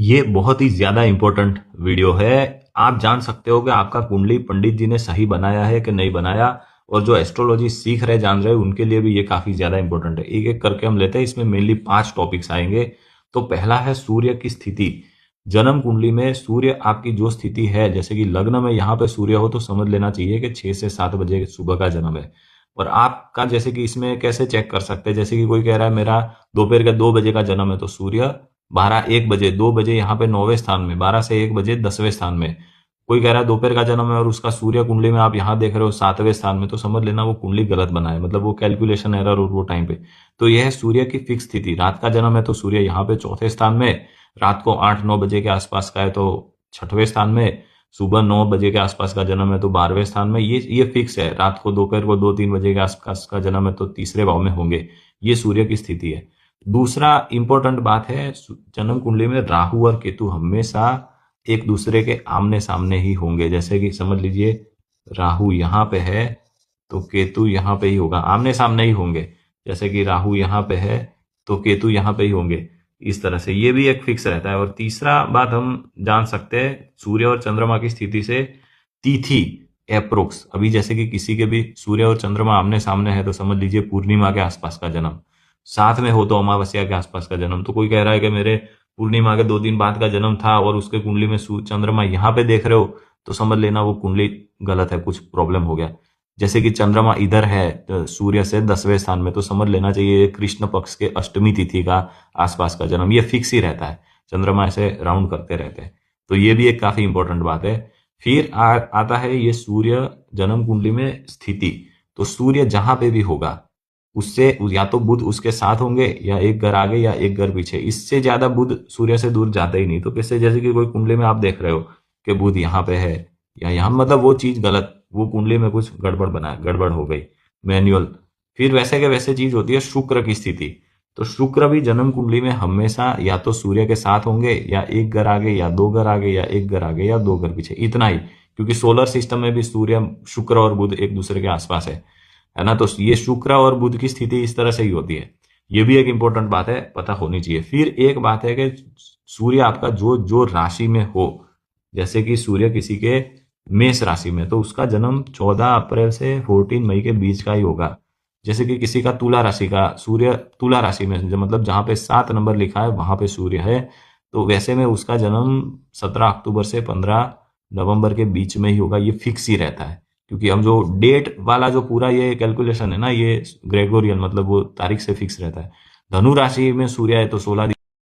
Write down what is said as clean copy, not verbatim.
ये बहुत ही ज्यादा इंपॉर्टेंट वीडियो है। आप जान सकते हो कि आपका कुंडली पंडित जी ने सही बनाया है कि नहीं बनाया, और जो एस्ट्रोलॉजी सीख रहे जान रहे उनके लिए भी ये काफी ज्यादा इंपॉर्टेंट है। एक एक करके हम लेते हैं, इसमें मेनली 5 टॉपिक्स आएंगे। तो पहला है सूर्य की स्थिति। जन्म कुंडली में सूर्य आपकी जो स्थिति है, जैसे कि लग्न में यहाँ पे सूर्य हो तो समझ लेना चाहिए कि 6 से 7 बजे सुबह का जन्म है। और आपका जैसे कि इसमें कैसे चेक कर सकते हैं, जैसे कि कोई कह रहा है मेरा दोपहर के 2 बजे का जन्म है, तो सूर्य 12 1 बजे 2 बजे यहाँ पे 9वें स्थान में, 12 से 1 बजे 10वें स्थान में। कोई कह रहा है दोपहर का जन्म है और उसका सूर्य कुंडली में आप यहाँ देख रहे हो 7वें स्थान में, तो समझ लेना वो कुंडली गलत बना है, मतलब वो कैलकुलेशन एरर और वो टाइम पे। तो यह है सूर्य की फिक्स स्थिति। रात का जन्म है तो सूर्य यहाँ पे 4थे स्थान में, रात को 8 9 बजे के आसपास का है तो 6वें स्थान में, सुबह 9 बजे के आसपास का जन्म है तो 12वें स्थान में। ये फिक्स है। रात को दोपहर को 2 3 बजे के आसपास का जन्म है तो तीसरे भाव में होंगे। ये सूर्य की स्थिति है। दूसरा इंपॉर्टेंट बात है, जन्म कुंडली में राहु और केतु हमेशा एक दूसरे के आमने सामने ही होंगे। जैसे कि समझ लीजिए राहु यहाँ पे है तो केतु यहाँ पे ही होगा, आमने सामने ही होंगे। जैसे कि राहु यहाँ पे है तो केतु यहाँ पे ही होंगे। इस तरह से ये भी एक फिक्स रहता है। और तीसरा बात हम जान सकते हैं सूर्य और चंद्रमा की स्थिति से, तिथि अप्रोक्स। अभी जैसे कि किसी के भी सूर्य और चंद्रमा आमने सामने है तो समझ लीजिए पूर्णिमा के आसपास का जन्म, साथ में हो तो अमावस्या के आसपास का जन्म। तो कोई कह रहा है कि मेरे पूर्णिमा के 2 दिन बाद का जन्म था और उसके कुंडली में चंद्रमा यहाँ पे देख रहे हो, तो समझ लेना वो कुंडली गलत है, कुछ प्रॉब्लम हो गया। जैसे कि चंद्रमा इधर है तो सूर्य से 10वें स्थान में, तो समझ लेना चाहिए कृष्ण पक्ष के अष्टमी तिथि का आसपास का जन्म। ये फिक्स ही रहता है, चंद्रमा ऐसे राउंड करते रहते हैं। तो ये भी एक काफी इंपॉर्टेंट बात है। फिर आता है ये सूर्य जन्म कुंडली में स्थिति। तो सूर्य जहां पे भी होगा उससे या तो बुध उसके साथ होंगे या एक घर आगे या एक घर पीछे, इससे ज्यादा बुध सूर्य से दूर जाता ही नहीं। तो कैसे, जैसे कि कोई कुंडली में आप देख रहे हो कि बुध यहाँ पे है या यहाँ, मतलब वो चीज गलत, वो कुंडली में कुछ गड़बड़ बना, गड़बड़ हो गई मैन्युअल। फिर वैसे के वैसे चीज होती है शुक्र की स्थिति। तो शुक्र भी जन्म कुंडली में हमेशा या तो सूर्य के साथ होंगे या एक घर आगे या 2 घर आगे या एक घर आगे या 2 घर पीछे, इतना ही। क्योंकि सोलर सिस्टम में भी सूर्य शुक्र और बुध एक दूसरे के आसपास है ना। तो ये शुक्र और बुध की स्थिति इस तरह से ही होती है। ये भी एक इंपॉर्टेंट बात है, पता होनी चाहिए। फिर एक बात है कि सूर्य आपका जो जो राशि में हो, जैसे कि सूर्य किसी के मेष राशि में, तो उसका जन्म 14 अप्रैल से 14 मई के बीच का ही होगा। जैसे कि किसी का तुला राशि का, सूर्य तुला राशि में, मतलब जहां पे 7 नंबर लिखा है वहां पे सूर्य है, तो वैसे में उसका जन्म 17 अक्टूबर से 15 नवंबर के बीच में ही होगा। ये फिक्स ही रहता है। क्योंकि हम जो डेट वाला जो पूरा ये कैलकुलेशन है ना, ये ग्रेगोरियन, मतलब वो तारीख से फिक्स रहता है। धनु राशि में सूर्य है तो 16